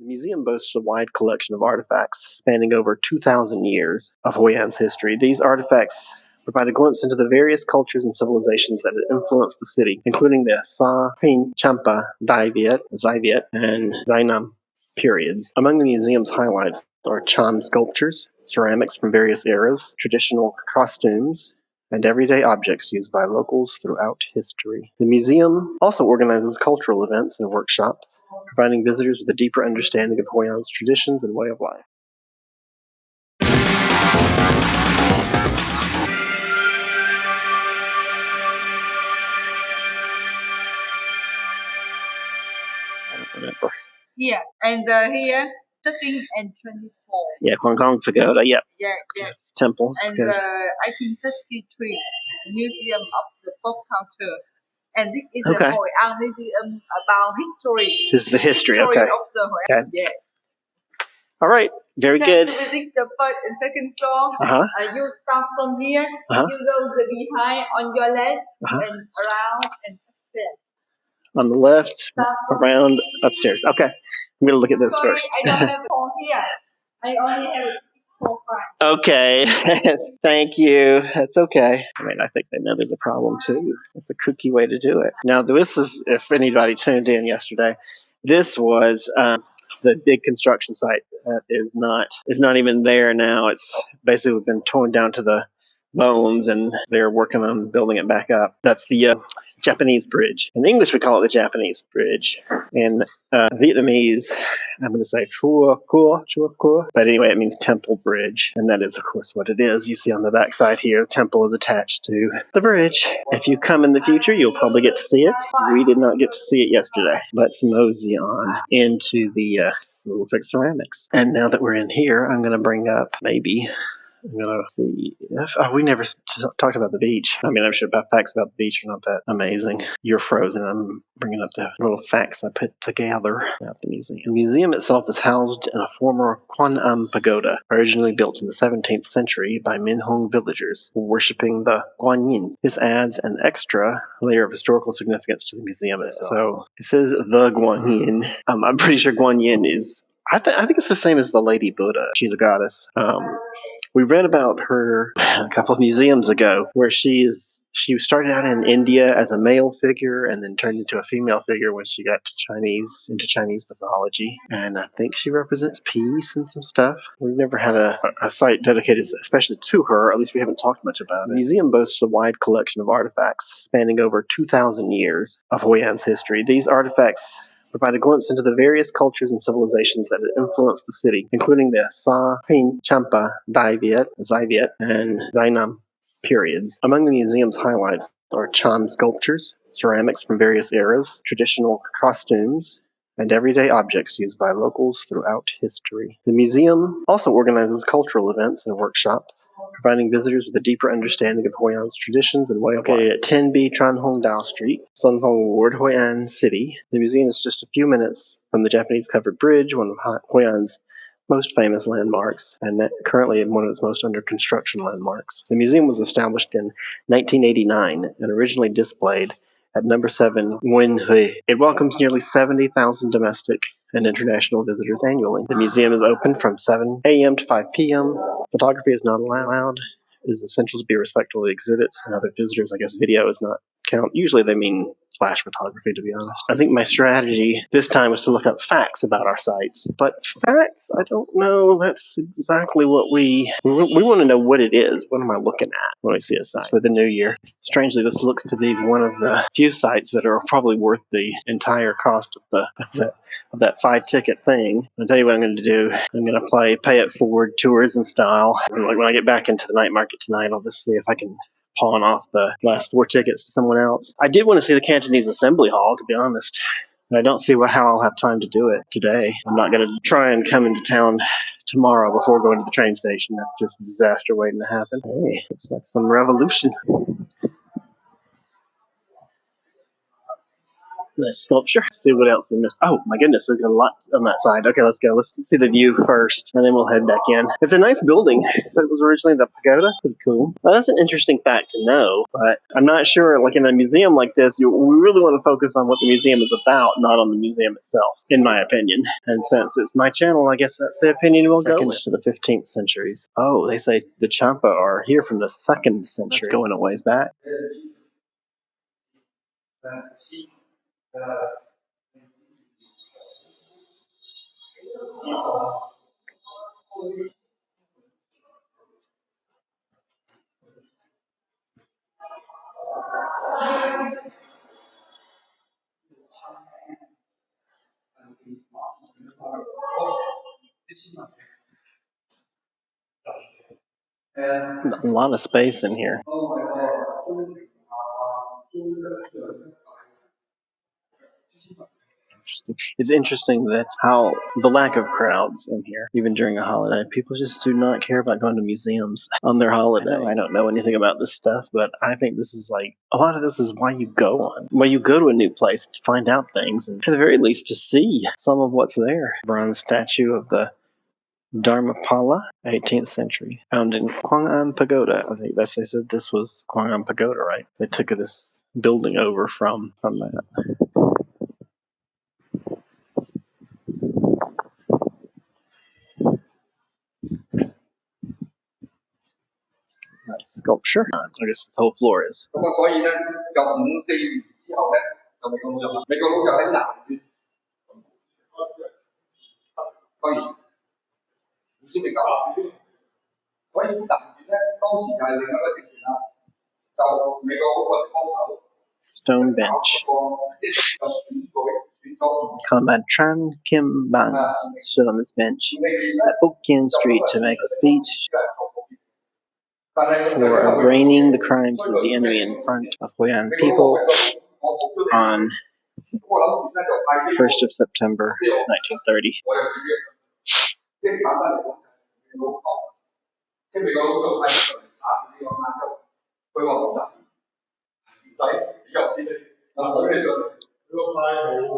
The museum boasts a wide collection of artifacts spanning over 2,000 years of Hoi An's history. These artifacts provide a glimpse into the various cultures and civilizations that have influenced the city, including the Sa, Ping, Champa, Dai Viet, and Zainam periods. Among the museum's highlights are Chan sculptures, ceramics from various eras, traditional costumes, and everyday objects used by locals throughout history. The museum also organizes cultural events and workshops, providing visitors with a deeper understanding of Hoi An's traditions and way of life. I don't remember. Here, and here, 13 and 24. Yeah, Kwang Kong Pagoda, yep. Yes. It's temples. And 1833, Museum of the Folk Culture. And this is the Hoi An Museum about history. This is the history, okay. Of the Hoi An. Yeah. All right, very good. To visit the first and second floor, you start from here, you go the behind on your left, and around and upstairs. On the left, around, upstairs. Okay, I'm going to look at this first. I don't have it on here. I only have it. Okay, thank you. That's okay. I mean, I think they know there's a problem too. It's a kooky way to do it. Now, this is, if anybody tuned in yesterday, this was the big construction site that is not even there now. It's basically been torn down to the bones, and they're working on building it back up. That's the Japanese bridge. In English, we call it the Japanese bridge. In Vietnamese, I'm going to say Chua Kua. But anyway, it means temple bridge. And that is, of course, what it is. You see on the back side here, the temple is attached to the bridge. If you come in the future, you'll probably get to see it. We did not get to see it yesterday. Let's mosey on into the little fixed ceramics. And now that we're in here, I'm going to bring up maybe... I'm going to see if... Oh, we never talked about the beach. I mean, I'm sure about facts about the beach are not that amazing. You're frozen. I'm bringing up the little facts I put together about the museum. The museum itself is housed in a former Hoi An pagoda, originally built in the 17th century by Minhong villagers worshipping the Guanyin. This adds an extra layer of historical significance to the museum itself. So it says the Guanyin. I'm pretty sure Guanyin is... I think it's the same as the Lady Buddha. She's a goddess. We read about her a couple of museums ago, where she started out in India as a male figure and then turned into a female figure when she got into Chinese mythology. And I think she represents peace and some stuff. We've never had a site dedicated especially to her, or at least we haven't talked much about it. The museum boasts a wide collection of artifacts spanning over 2,000 years of Hoi An's history. These artifacts provide a glimpse into the various cultures and civilizations that have influenced the city, including the Sa, Ping, Champa, Dai Viet, and Zainam periods. Among the museum's highlights are Chan sculptures, ceramics from various eras, traditional costumes, and everyday objects used by locals throughout history. The museum also organizes cultural events and workshops, providing visitors with a deeper understanding of Hoi An's traditions and way of life. Located at 10B Tran Hong Dao Street, Sun Hong Ward, Hoi An City, the museum is just a few minutes from the Japanese covered bridge, one of Hoi An's most famous landmarks, and currently one of its most under construction landmarks. The museum was established in 1989 and originally displayed at number 7 Nguyen Hui. It welcomes nearly 70,000 domestic and international visitors annually. The museum is open from 7 a.m. to 5 p.m. Photography is not allowed. It is essential to be respectful of the exhibits and other visitors. I guess video is not count. Usually they mean flash photography, to be honest. I think my strategy this time was to look up facts about our sites. But facts, I don't know. That's exactly what we want to know what it is. What am I looking at when we see a site for the new year? Strangely, this looks to be one of the few sites that are probably worth the entire cost of that 5-ticket thing. I'll tell you what I'm going to do. I'm going to play Pay It Forward tourism style. When I get back into the night market tonight, I'll just see if I can pawn off the last 4 tickets to someone else. I did want to see the Cantonese Assembly Hall, to be honest. And I don't see how I'll have time to do it today. I'm not going to try and come into town tomorrow before going to the train station. That's just a disaster waiting to happen. Hey, it's like some revolution. the sculpture. See what else we missed. Oh my goodness, we've got a lot on that side. Okay, let's go. Let's see the view first, and then we'll head back in. It's a nice building. It said it was originally the pagoda. Pretty cool. Well, that's an interesting fact to know, but I'm not sure. Like in a museum like this, we really want to focus on what the museum is about, not on the museum itself, in my opinion. And since it's my channel, I guess that's the opinion we'll go with. To the 15th centuries. Oh, they say the Champa are here from the 2nd century. That's going a ways back. A lot of space in here. It's interesting that how the lack of crowds in here, even during a holiday, people just do not care about going to museums on their holiday. I don't know anything about this stuff, but I think this is like a lot of this is why you go to a new place to find out things, and at the very least to see some of what's there. Bronze statue of the Dharmapala, 18th century, found in Hoi An Pagoda. I think they said this was Hoi An Pagoda, right? They took this building over from that. Nice sculpture. I guess this whole floor is. Stone bench. Combat Tran Kim Ban stood on this bench at Phúc Kiến Street to make a speech for arraigning the crimes of the enemy in front of Hoi An people on 1st of September 1930.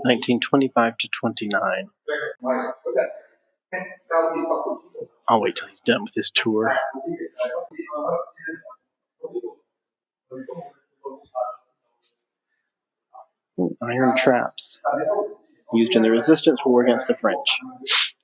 (1925 to 29). I'll wait till he's done with his tour. Iron traps used in the resistance war against the French.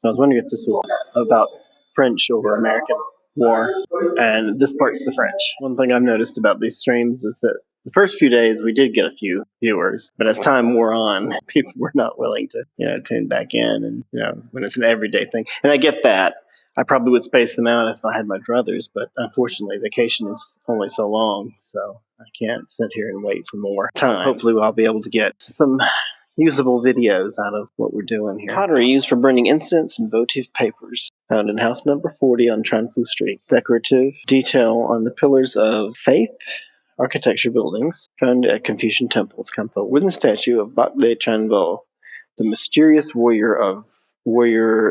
I was wondering if this was about French over American war, and this part's the French. One thing I've noticed about these streams is that the first few days we did get a few viewers, but as time wore on, people were not willing to, tune back in, and when it's an everyday thing. And I get that. I probably would space them out if I had my druthers, but unfortunately, vacation is only so long, so I can't sit here and wait for more time. Hopefully, I'll be able to get some usable videos out of what we're doing here. Pottery used for burning incense and votive papers, found in house number 40 on Tran Phu Street. Decorative detail on the pillars of faith architecture buildings, found at Confucian temples. Comes a wooden statue of Bak De Chan Vo, the mysterious warrior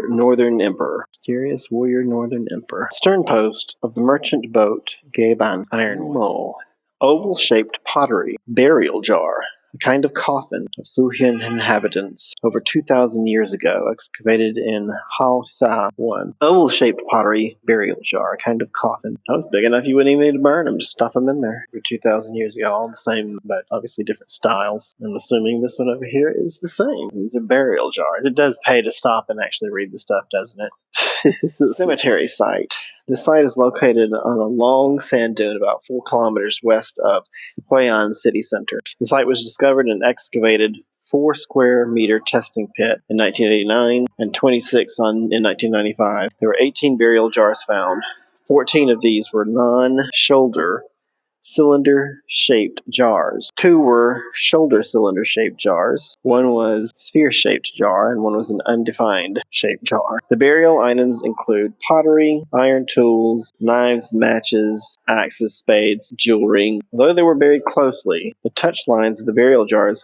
Northern Emperor. Mysterious warrior Northern Emperor. Stern post of the merchant boat Gaban Iron Mole. Oval-shaped pottery. Burial jar. A kind of coffin of Suhian inhabitants over 2,000 years ago, excavated in Hao Sa 1. Oval-shaped pottery burial jar, a kind of coffin. That was big enough you wouldn't even need to burn them, just stuff them in there. Over 2,000 years ago, all the same, but obviously different styles. I'm assuming this one over here is the same. These are burial jars. It does pay to stop and actually read the stuff, doesn't it? Cemetery site. The site is located on a long sand dune about 4 kilometers west of Hoi An city center. The site was discovered and excavated 4 square meter testing pit in 1989 and 26 in 1995. There were 18 burial jars found. 14 of these were non-shoulder cylinder-shaped jars. 2 were shoulder cylinder-shaped jars. 1 was sphere-shaped jar, and 1 was an undefined shaped jar. The burial items include pottery, iron tools, knives, matches, axes, spades, jewelry. Although they were buried closely, the touch lines of the burial jars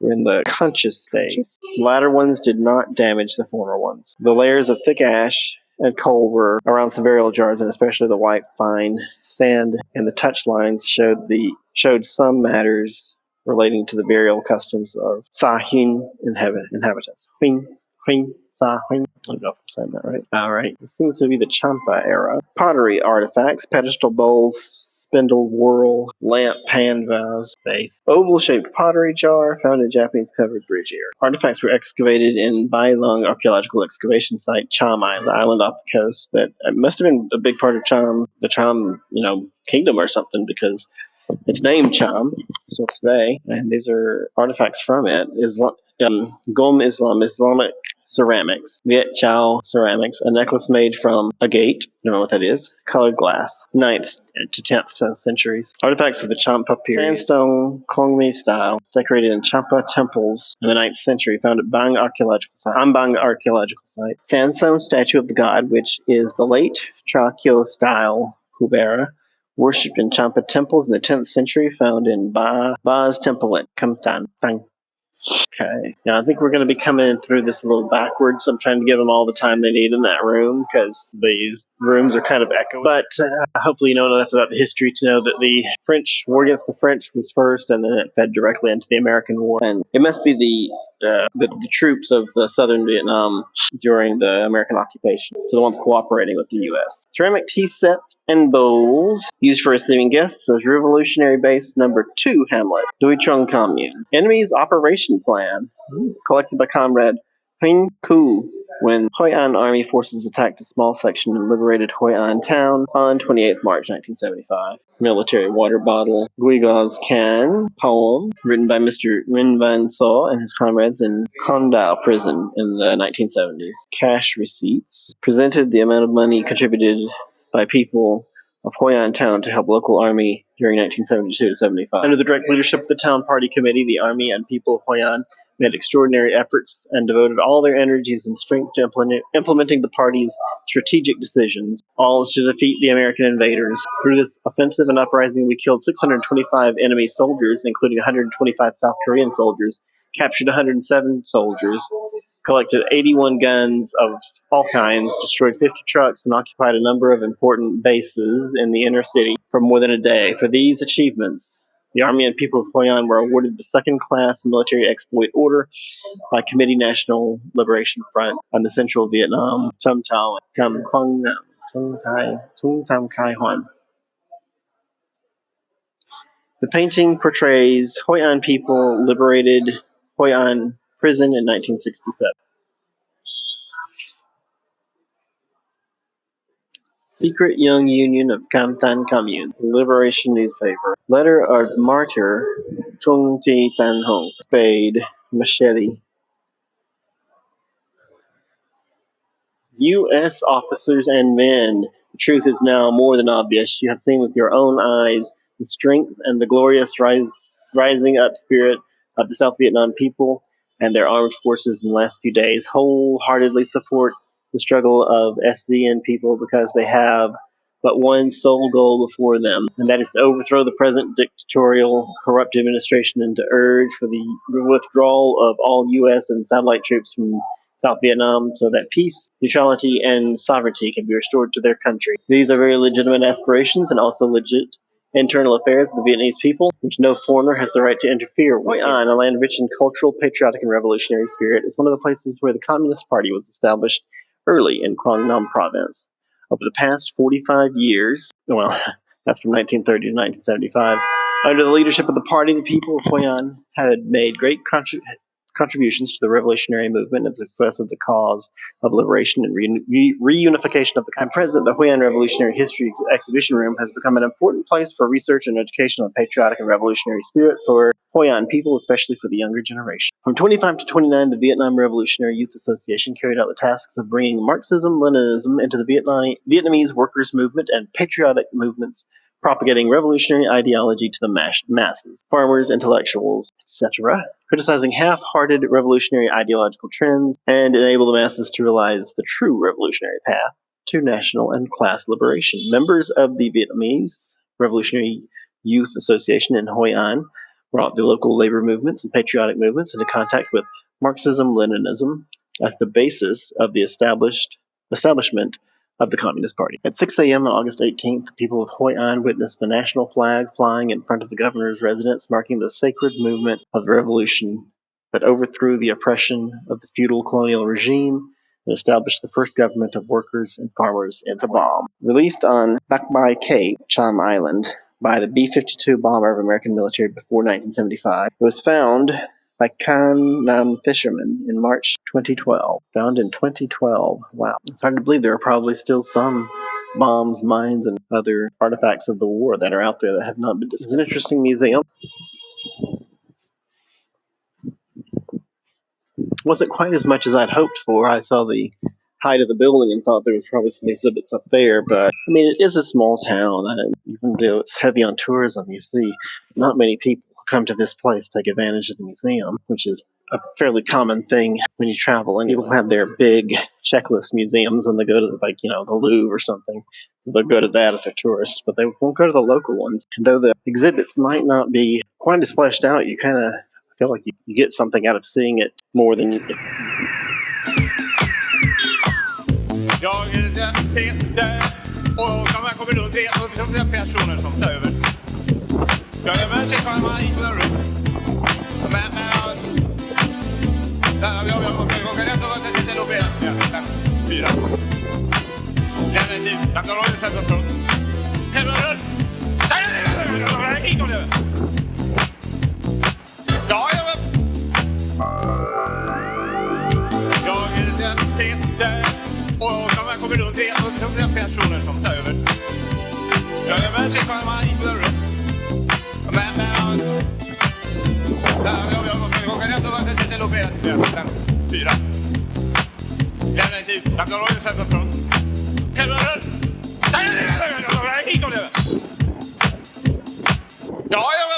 were in the conscious state. The latter ones did not damage the former ones. The layers of thick ash and coal were around some burial jars, and especially the white fine sand and the touch lines showed some matters relating to the burial customs of Sahin inhabitants. Huin, Sa, Huin. I don't know if I'm saying that right. All right. This seems to be the Champa era. Pottery artifacts, pedestal bowls, spindle, whorl, lamp, pan, vase, vase. Oval-shaped pottery jar found in Japanese covered bridge area. Artifacts were excavated in Bailong archaeological excavation site, Chamai, the island off the coast. That must have been a big part of the Cham, kingdom or something, because it's named Cham still today, and these are artifacts from it. Gom Islamic ceramics, Viet Chao ceramics, a necklace made from agate, don't know what that is, colored glass, 9th to 10th centuries. Artifacts of the Champa period, sandstone, Kongmi style, decorated in Champa temples in the 9th century, found at Ambang archaeological site. Sandstone statue of the god, which is the late Chakyo style Kubera, worshipped in Champa temples in the 10th century, found in Ba's temple at Kamtan. Okay. Now, I think we're going to be coming through this a little backwards. I'm trying to give them all the time they need in that room because these rooms are kind of echoey. But hopefully you know enough about the history to know that the French war against the French was first, and then it fed directly into the American War. And it must be the troops of the southern Vietnam during the American occupation. So the ones cooperating with the U.S. Ceramic tea sets and bowls used for receiving guests as Revolutionary Base Number 2 Hamlet, Dui Trung Commune. Enemy's operation plan, collected by Comrade Huyn Ku when Hoi An Army forces attacked a small section and liberated Hoi An town on 28 March 1975. Military water bottle, Guiga's Can poem, written by Mr. Nguyen Van So and his comrades in Condal prison in the 1970s. Cash receipts presented the amount of money contributed by people of Hoi An town to help local army during 1972 to 75. Under the direct leadership of the town party committee, the army and people of Hoi An made extraordinary efforts and devoted all their energies and strength to implementing the party's strategic decisions, all to defeat the American invaders. Through this offensive and uprising, we killed 625 enemy soldiers, including 125 South Korean soldiers, captured 107 soldiers, collected 81 guns of all kinds, destroyed 50 trucks, and occupied a number of important bases in the inner city for more than a day. For these achievements, the Army and people of Hoi An were awarded the second-class military exploit order by Committee National Liberation Front on the Central Vietnam, Cham Chao, Cam Quang Nam, Tung Tam Kai Huan. The painting portrays Hoi An people liberated Hoi An prison in 1967. Secret Young Union of Cam Tan Commune, Liberation Newspaper. Letter of Martyr, Trung Ti Tan Hong. Spade, machete. U.S. officers and men, the truth is now more than obvious. You have seen with your own eyes the strength and the glorious rising up spirit of the South Vietnam people and their armed forces in the last few days. Wholeheartedly support the struggle of SVN people because they have but one sole goal before them, and that is to overthrow the present dictatorial, corrupt administration and to urge for the withdrawal of all U.S. and satellite troops from South Vietnam so that peace, neutrality, and sovereignty can be restored to their country. These are very legitimate aspirations and also legit internal affairs of the Vietnamese people, which no foreigner has the right to interfere with. Hoi An, a land rich in cultural, patriotic, and revolutionary spirit, is one of the places where the Communist Party was established early in Quang Nam province. Over the past 45 years, well, that's from 1930 to 1975, under the leadership of the party, the people of Hoi An had made great contributions to the revolutionary movement and the success of the cause of liberation and reunification of the country. At present, the Hoi An Revolutionary History Exhibition Room has become an important place for research and education on patriotic and revolutionary spirit for Hoi An people, especially for the younger generation. From 25 to 29, the Vietnam Revolutionary Youth Association carried out the tasks of bringing Marxism-Leninism into the Vietnamese workers' movement and patriotic movements, propagating revolutionary ideology to the masses, farmers, intellectuals, etc., criticizing half-hearted revolutionary ideological trends, and enable the masses to realize the true revolutionary path to national and class liberation. Members of the Vietnamese Revolutionary Youth Association in Hoi An brought the local labor movements and patriotic movements into contact with Marxism-Leninism as the basis of the establishment of the Communist Party. At 6 a.m. on August 18th, the people of Hoi An witnessed the national flag flying in front of the governor's residence, marking the sacred movement of the revolution that overthrew the oppression of the feudal colonial regime and established the first government of workers and farmers in the bomb. Released on Bakbai Cape, Cham Island, by the B-52 bomber of American military before 1975, it was found by Kan Nam fishermen in March 2012. Found in 2012. Wow. It's hard to believe there are probably still some bombs, mines, and other artifacts of the war that are out there that have not been discovered. It's an interesting museum. Wasn't quite as much as I'd hoped for. I saw the height of the building and thought there was probably some exhibits up there, but I mean, it is a small town, and even though it's heavy on tourism, you see not many people come to this place to take advantage of the museum, which is a fairly common thing when you travel. And people have their big checklist museums when they go to, like, the Louvre or something. They'll go to that if they're tourists, but they won't go to the local ones. And though the exhibits might not be quite as fleshed out, you kind of feel like you get something out of seeing it more than you. Jag sitter och man kommer runt det är personer som tar över. Jag är med sig för man inte rör. Men jag kan ändå vara lite lobby. Ja, 4. Lämna en tid. Jag kan röra sig från. Helvete. Nej, inte det. Ja, jag sitter och man kommer runt det är personer som tar över. Jag är med sig för man inte rör. Men jag kan ändå vara lite lobby. Ja, 4. Lämna en tid. Jag kan röra sig från. Helvete. Nej, inte det. Ja, jag